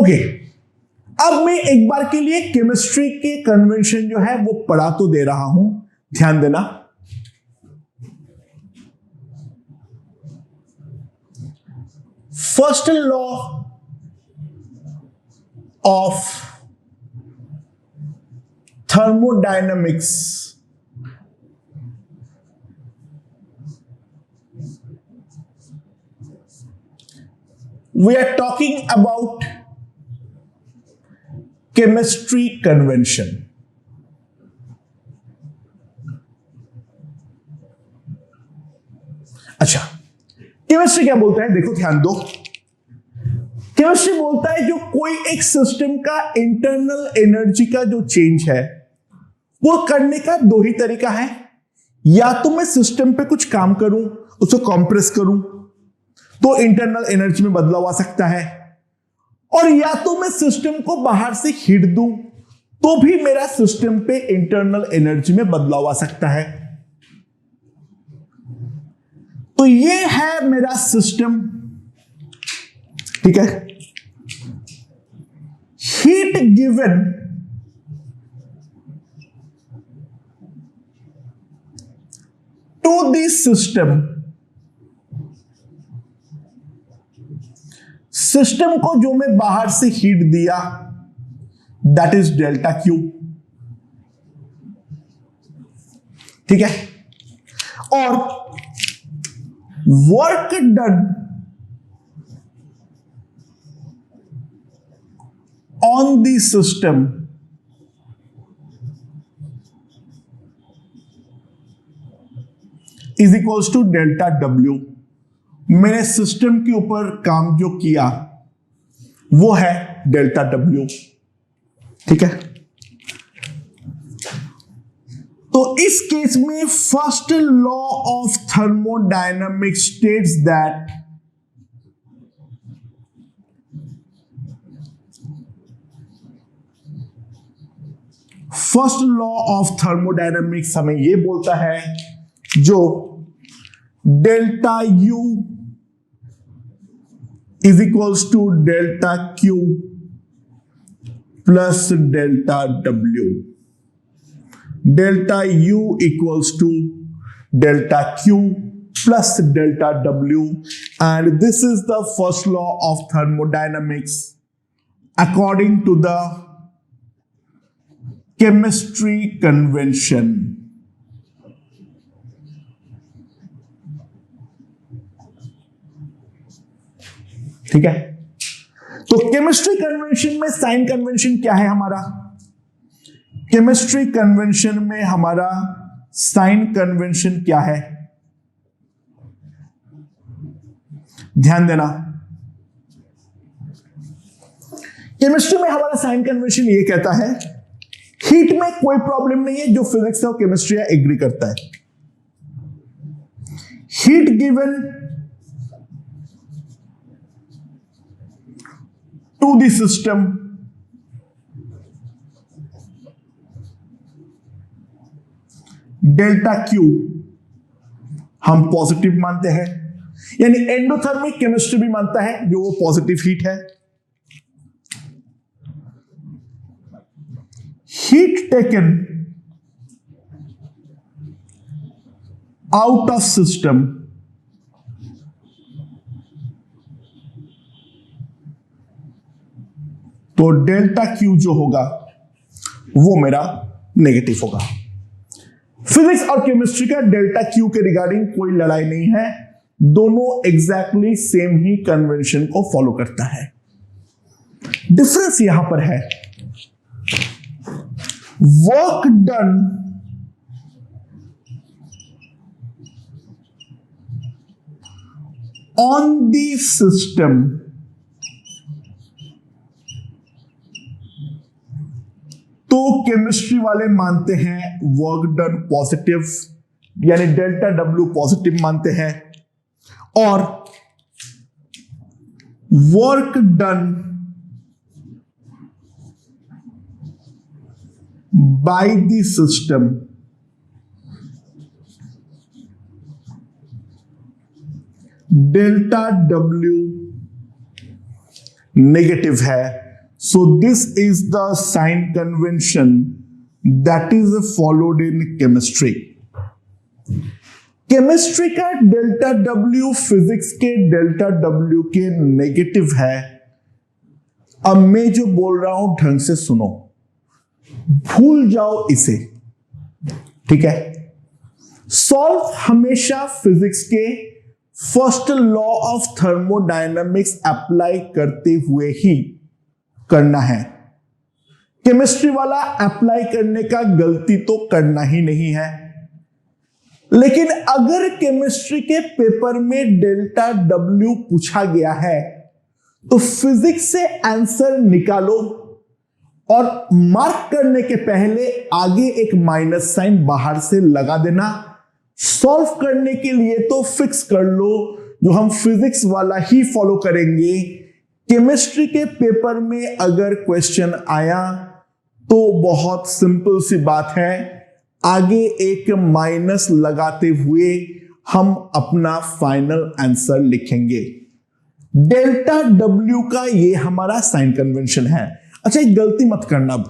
Okay, अब मैं एक बार के लिए केमिस्ट्री के कन्वेंशन जो है वो पढ़ा तो दे रहा हूं, ध्यान देना। First law of thermodynamics, we are talking about chemistry convention. अच्छा, केमिस्ट्री क्या बोलता है, देखो ध्यान दो। केमिस्ट्री बोलता है जो कोई एक सिस्टम का इंटरनल एनर्जी का जो चेंज है वो करने का दो ही तरीका है, या तो मैं सिस्टम पे कुछ काम करूं, उसको कंप्रेस करूं तो इंटरनल एनर्जी में बदलाव आ सकता है, और या तो मैं सिस्टम को बाहर से हीट दूं तो भी मेरा सिस्टम पे इंटरनल एनर्जी में बदलाव आ सकता है। तो ये है मेरा सिस्टम, ठीक है। Heat given to this system, system को जो मैं बाहर से हीट दिया दैट इज डेल्टा क्यू, ठीक है। और work done on the system is equals to delta W. मैंने सिस्टम के ऊपर काम जो किया वो है डेल्टा डब्ल्यू, ठीक है। तो इस केस में first law of thermodynamics states that first law of thermodynamics हमें यह बोलता है जो delta U is equals to delta Q plus delta W, delta U equals to delta Q plus delta W, and this is the first law of thermodynamics according to the chemistry convention. ठीक है, तो chemistry convention में sign convention क्या है हमारा? Chemistry convention में हमारा sign convention क्या है? ध्यान देना, केमिस्ट्री में हमारा साइन कन्वेंशन ये कहता है हीट में कोई प्रॉब्लम नहीं है, जो फिजिक्स और केमिस्ट्री एग्री करता है। Heat given to the system delta Q हम पॉजिटिव मानते हैं, यानी एंडोथर्मिक केमिस्ट्री भी मानता है जो वो पॉजिटिव हीट है। Heat taken out of system तो डेल्टा क्यू जो होगा वो मेरा नेगेटिव होगा। फिजिक्स और केमिस्ट्री का डेल्टा क्यू के रिगार्डिंग कोई लड़ाई नहीं है, दोनों एग्जैक्टली सेम ही कन्वेंशन को फॉलो करता है। डिफरेंस यहां पर है work done on the system तो केमिस्ट्री वाले मानते हैं वर्क डन पॉजिटिव, यानी डेल्टा डब्ल्यू पॉजिटिव मानते हैं, और work done by the system delta W negative है, So this is the sign convention that is followed in chemistry. Chemistry का डेल्टा डब्ल्यू फिजिक्स के डेल्टा डब्ल्यू के negative है। अब मैं जो बोल रहा हूं ढंग से सुनो, भूल जाओ इसे, ठीक है। सॉल्व हमेशा फिजिक्स के first law of thermodynamics apply करते हुए ही करना है। केमिस्ट्री वाला अप्लाई करने का गलती तो करना ही नहीं है। लेकिन अगर केमिस्ट्री के पेपर में डेल्टा डब्ल्यू पूछा गया है तो फिजिक्स से आंसर निकालो और मार्क करने के पहले आगे एक माइनस साइन बाहर से लगा देना। सॉल्व करने के लिए तो फिक्स कर लो जो हम फिजिक्स वाला ही फॉलो करेंगे। केमिस्ट्री के पेपर में अगर क्वेश्चन आया तो बहुत सिंपल सी बात है, आगे एक माइनस लगाते हुए हम अपना फाइनल आंसर लिखेंगे। डेल्टा डब्ल्यू का ये हमारा साइन कन्वेंशन है। अच्छा, एक गलती मत करना। अब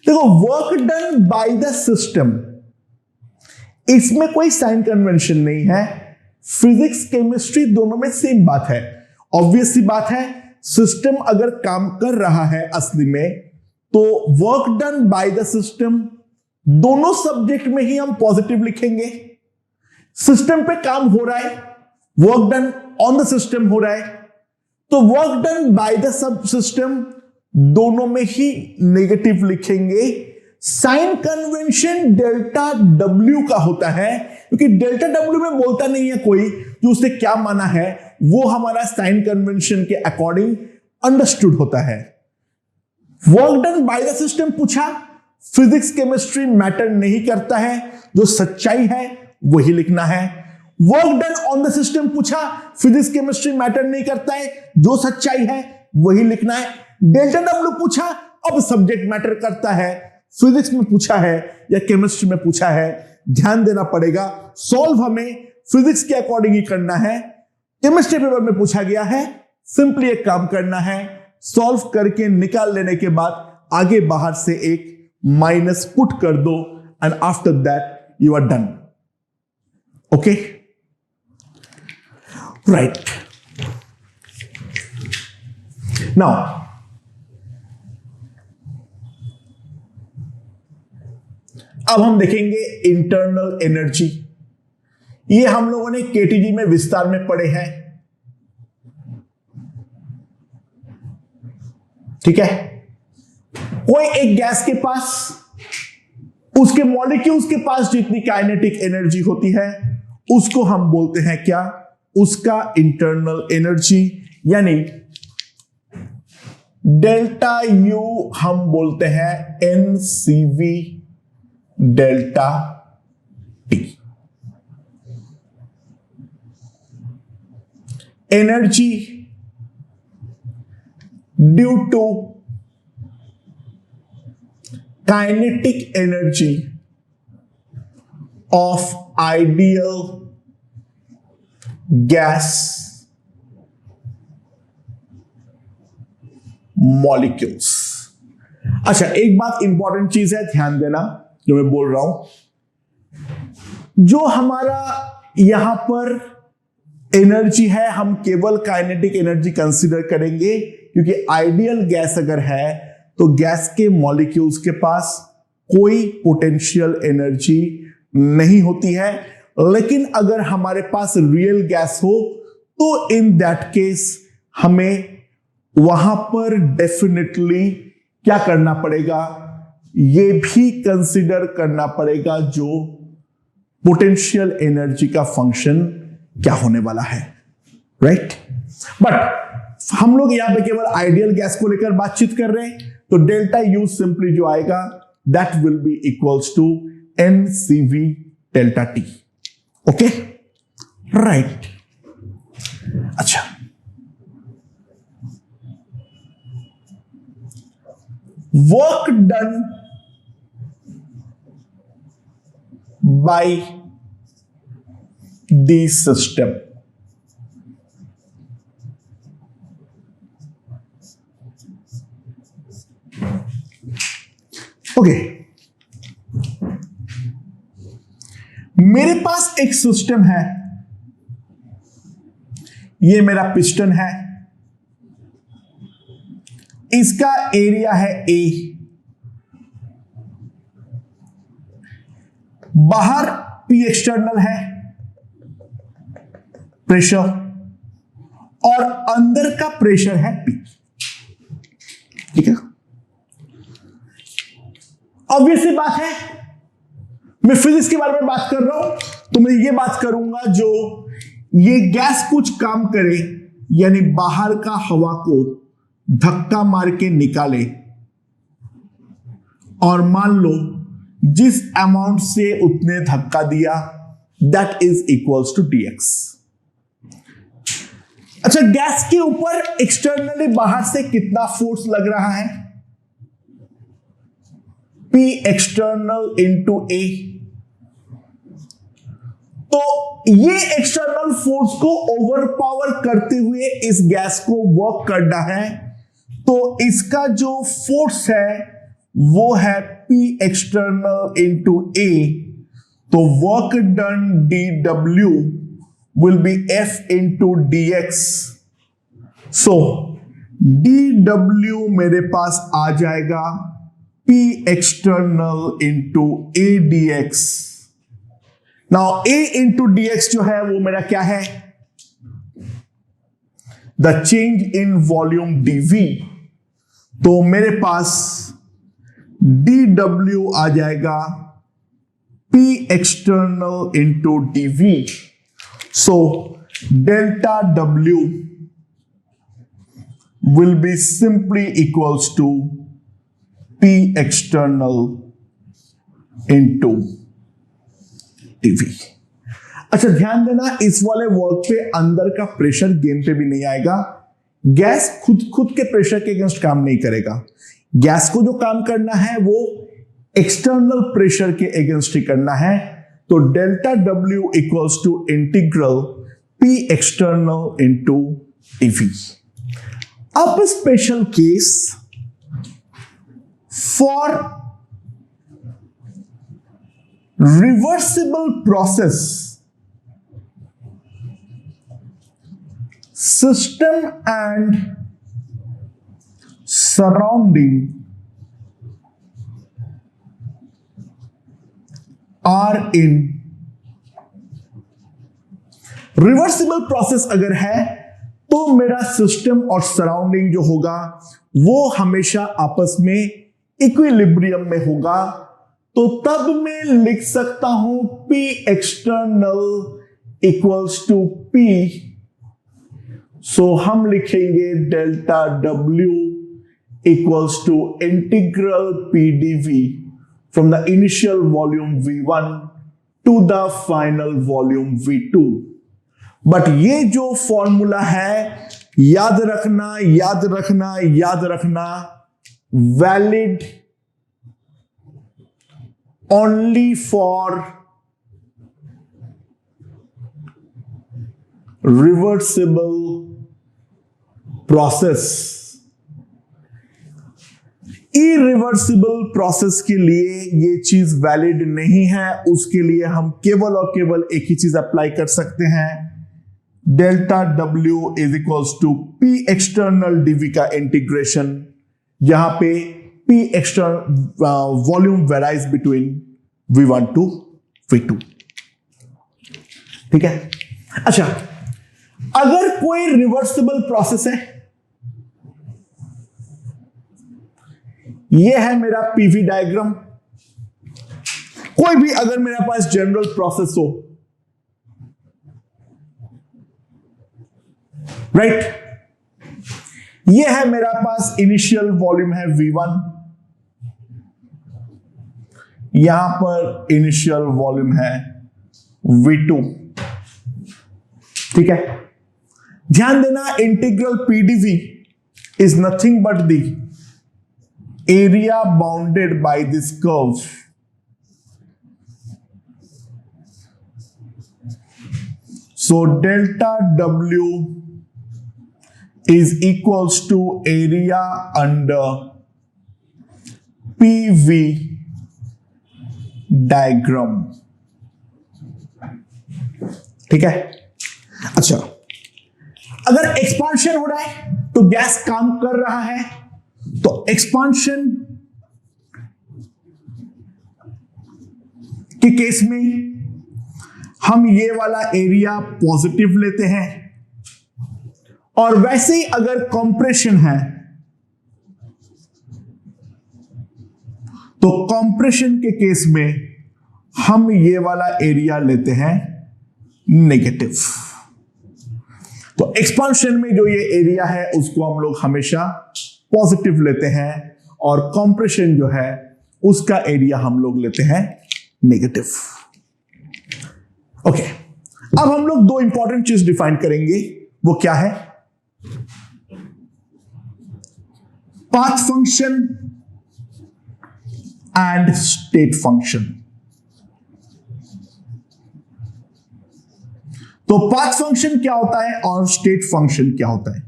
देखो, work done by the system, इसमें कोई साइन कन्वेंशन नहीं है। फिजिक्स केमिस्ट्री दोनों में सेम बात है। ऑब्वियस सी बात है, सिस्टम अगर काम कर रहा है असली में तो work done by the system दोनों सब्जेक्ट में ही हम पॉजिटिव लिखेंगे। सिस्टम पे काम हो रहा है, work done on the system हो रहा है, तो work done by the sub system दोनों में ही नेगेटिव लिखेंगे। साइन कन्वेंशन डेल्टा डब्ल्यू का होता है, क्योंकि डेल्टा डब्ल्यू में बोलता नहीं है कोई जो उसने क्या माना है, वो हमारा साइन कन्वेंशन के अकॉर्डिंग अंडरस्टूड होता है। Work done by the system पूछा, फिजिक्स केमिस्ट्री मैटर नहीं करता है, जो सच्चाई है वही लिखना है। Work done on the system पूछा, फिजिक्स केमिस्ट्री मैटर नहीं करता है, जो सच्चाई है वही लिखना है। डेल्टा डब्ल्यू पूछा, अब सब्जेक्ट मैटर करता है, फिजिक्स में पूछा है या केमिस्ट्री में पूछा है, ध्यान देना पड़ेगा। सॉल्व हमें फिजिक्स के अकॉर्डिंग ही करना है। केमिस्ट्री पेपर में पूछा गया है, सिंपली एक काम करना है, सॉल्व करके निकाल लेने के बाद आगे बाहर से एक माइनस पुट कर दो and after that you are done. Okay, right. Now अब हम देखेंगे इंटरनल एनर्जी। ये हम लोगों ने केटीजी में विस्तार में पढ़े हैं, ठीक है। कोई एक गैस के पास, उसके मॉलिक्यूल्स के पास जितनी काइनेटिक एनर्जी होती है उसको हम बोलते हैं क्या, उसका इंटरनल एनर्जी, यानी डेल्टा यू हम बोलते हैं nCv delta T. Energy due to kinetic energy of ideal gas molecules. अच्छा, एक बात इंपॉर्टेंट चीज है, ध्यान देना जो मैं बोल रहा हूं। जो हमारा यहां पर एनर्जी है, हम केवल काइनेटिक एनर्जी कंसीडर करेंगे, क्योंकि आइडियल गैस अगर है तो गैस के मॉलिक्यूल्स के पास कोई पोटेंशियल एनर्जी नहीं होती है। लेकिन अगर हमारे पास रियल गैस हो तो इन दैट केस हमें वहां पर डेफिनेटली क्या करना पड़ेगा, ये भी कंसीडर करना पड़ेगा जो पोटेंशियल एनर्जी का फंक्शन क्या होने वाला है, राइट। बट हम लोग यहां पे केवल आइडियल गैस को लेकर बातचीत कर रहे हैं, तो डेल्टा यू सिंपली जो आएगा that will be equals to nCv delta T. Okay, right. अच्छा, work done by the system, okay, मेरे पास एक सिस्टम है, ये मेरा पिस्टन है, इसका एरिया है ए, बाहर पी एक्सटर्नल है प्रेशर, और अंदर का प्रेशर है पी। ठीक है, ऑब्वियसली बात है, मैं फिजिक्स के बारे में बात कर रहा हूं तो मैं ये बात करूंगा, जो ये गैस कुछ काम करे, यानी बाहर का हवा को धक्का मार के निकाले, और मान लो जिस अमाउंट से उतने धक्का दिया, that is equals to dx। अच्छा, गैस के ऊपर एक्सटर्नली बाहर से कितना फोर्स लग रहा है? P एक्सटर्नल इंटू ए। तो ये एक्सटर्नल फोर्स को ओवरपावर करते हुए इस गैस को वर्क करना है, तो इसका जो फोर्स है वो है P एक्सटर्नल इंटू ए। तो work done dW will be F into dx। So dW मेरे पास आ जाएगा P external into A dx। Now A into dx जो है वो मेरा क्या है? The change in volume dV। तो मेरे पास dW आ जाएगा P external into dV। So delta W will be simply equals to P external into dV। अच्छा, ध्यान देना, इस वाले वर्क पे अंदर का प्रेशर गेन पे भी नहीं आएगा। गैस खुद के प्रेशर के अगेंस्ट काम नहीं करेगा। गैस को जो काम करना है वो एक्सटर्नल प्रेशर के अगेंस्ट ही करना है। तो delta W equals to integral P external into dV। अब special case for reversible process, system and surrounding are in reversible process अगर है तो मेरा सिस्टम और सराउंडिंग जो होगा वो हमेशा आपस में इक्विलिब्रियम में होगा। तो तब मैं लिख सकता हूं P external equals to P। So हम लिखेंगे delta W equals to integral P dV from the initial volume V1 to the final volume V2। But ये जो फॉर्मूला है, याद रखना, valid only for reversible process. Irreversible process के लिए ये चीज वैलिड नहीं है, उसके लिए हम केवल और केवल एक ही चीज अप्लाई कर सकते हैं, delta W is equals to P external dV का इंटीग्रेशन, जहां पे P external volume varies between V1 to V2। ठीक है। अच्छा, अगर कोई रिवर्सिबल प्रोसेस है, ये है मेरा पीवी डायग्राम, कोई भी अगर मेरे पास जनरल प्रोसेस हो, राइट, ये है मेरा पास इनिशियल वॉल्यूम है V1, यहां पर इनिशियल वॉल्यूम है V2। ठीक है, ध्यान देना, integral PdV is nothing but the area bounded by this curve। So delta W is equals to area under PV diagram. ठीक है। अच्छा, अगर एक्सपांशन हो रहा है तो गैस काम कर रहा है, तो एक्सपांशन के केस में हम ये वाला एरिया पॉजिटिव लेते हैं, और वैसे ही अगर कंप्रेशन है तो कंप्रेशन के केस में हम ये वाला एरिया लेते हैं नेगेटिव। तो एक्सपांशन में जो ये एरिया है उसको हम लोग हमेशा पॉजिटिव लेते हैं, और कंप्रेशन जो है उसका एरिया हम लोग लेते हैं नेगेटिव। ओके, अब हम लोग दो इंपॉर्टेंट चीज डिफाइन करेंगे, वो क्या है? Path function and state function. तो पाथ फंक्शन क्या होता है और स्टेट फंक्शन क्या होता है?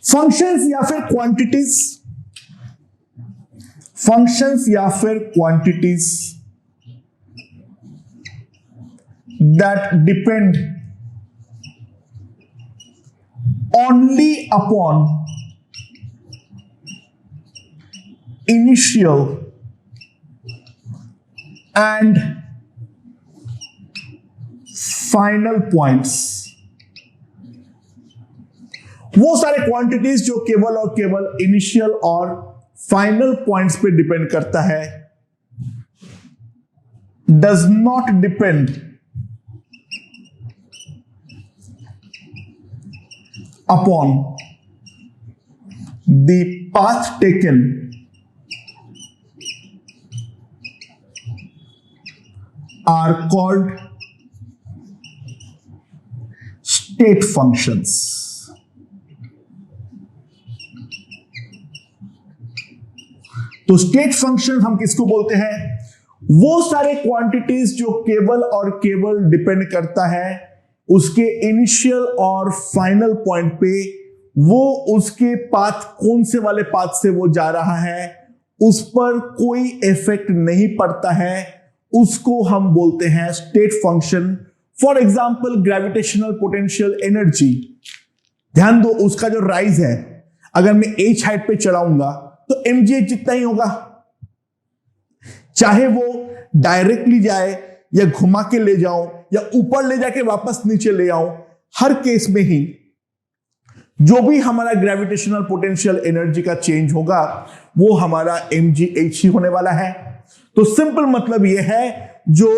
फंक्शंस या फिर क्वांटिटीज, फंक्शंस या फिर quantities that depend only upon initial and final points. वो सारे क्वांटिटीज जो केवल और केवल इनिशियल और फाइनल पॉइंट्स पे डिपेंड करता है, does not depend upon the path taken are called state functions। तो स्टेट फंक्शन हम किसको बोलते हैं? वो सारे क्वांटिटीज जो केवल और केवल डिपेंड करता है उसके इनिशियल और फाइनल पॉइंट पे, वो उसके पाथ, कौन से वाले पाथ से वो जा रहा है उस पर कोई इफेक्ट नहीं पड़ता है, उसको हम बोलते हैं state function. For example gravitational potential energy, ध्यान दो, उसका जो राइज है, अगर मैं h हाइट पे चढ़ाऊंगा तो mgh जितना ही होगा, चाहे वो डायरेक्टली जाए या घुमा के ले जाऊं या ऊपर ले जाके वापस नीचे ले आऊं, हर केस में ही जो भी हमारा ग्रेविटेशनल पोटेंशियल एनर्जी का चेंज होगा वो हमारा mgh ही होने वाला है। तो सिंपल मतलब यह है, जो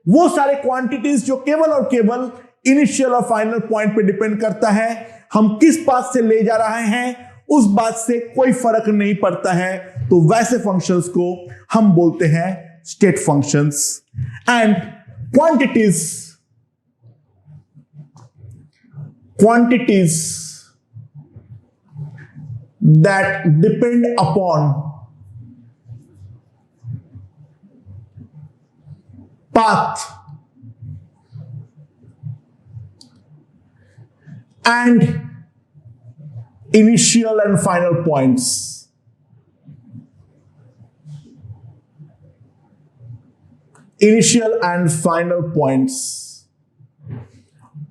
वो सारे क्वांटिटीज जो केवल और केवल इनिशियल और फाइनल पॉइंट पे डिपेंड करता है, हम किस बात से ले जा रहे हैं उस बात से कोई फर्क नहीं पड़ता है, तो वैसे फंक्शंस को हम बोलते हैं state functions. And quantities that depend upon path and initial and final points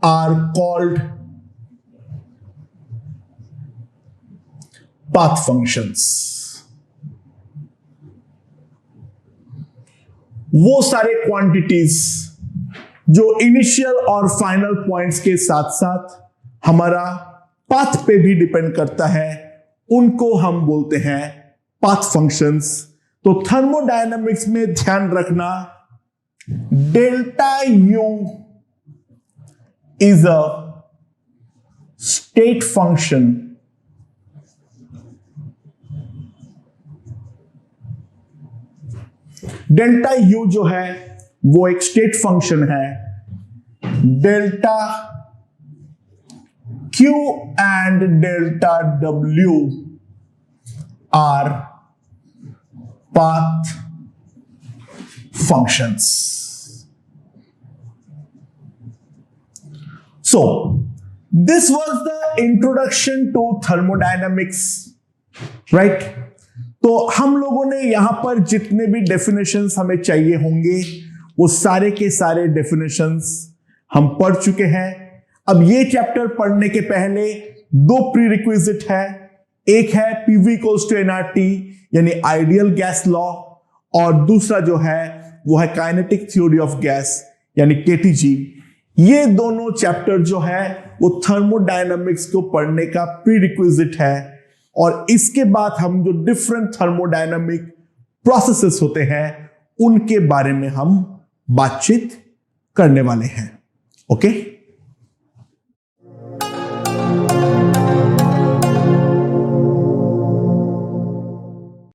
are called path functions। वो सारे क्वांटिटीज जो इनिशियल और फाइनल पॉइंट्स के साथ साथ हमारा पाथ पे भी डिपेंड करता है, उनको हम बोलते हैं पाथ फंक्शंस। तो थर्मोडायनामिक्स में ध्यान रखना, delta U is a state function delta U जो है वो एक स्टेट फंक्शन है, delta Q and delta W our path functions. So this was the introduction to thermodynamics right. तो हम लोगों ने यहां पर जितने भी डेफिनेशंस हमें चाहिए होंगे वो सारे के सारे डेफिनेशंस हम पढ़ चुके हैं। अब ये चैप्टर पढ़ने के पहले दो प्री रिक्विजिट है, एक है पीवी इक्वल्स टू एनआरटी यानी आइडियल गैस लॉ, और दूसरा जो है वो है काइनेटिक थ्योरी ऑफ गैस यानी केटीजी। ये दोनों चैप्टर जो है वो थर्मोडायनामिक्स को पढ़ने का प्री रिक्विजिट है, और इसके बाद हम जो डिफरेंट थर्मोडायनामिक प्रोसेसेस होते हैं उनके बारे में हम बातचीत करने वाले हैं। ओके।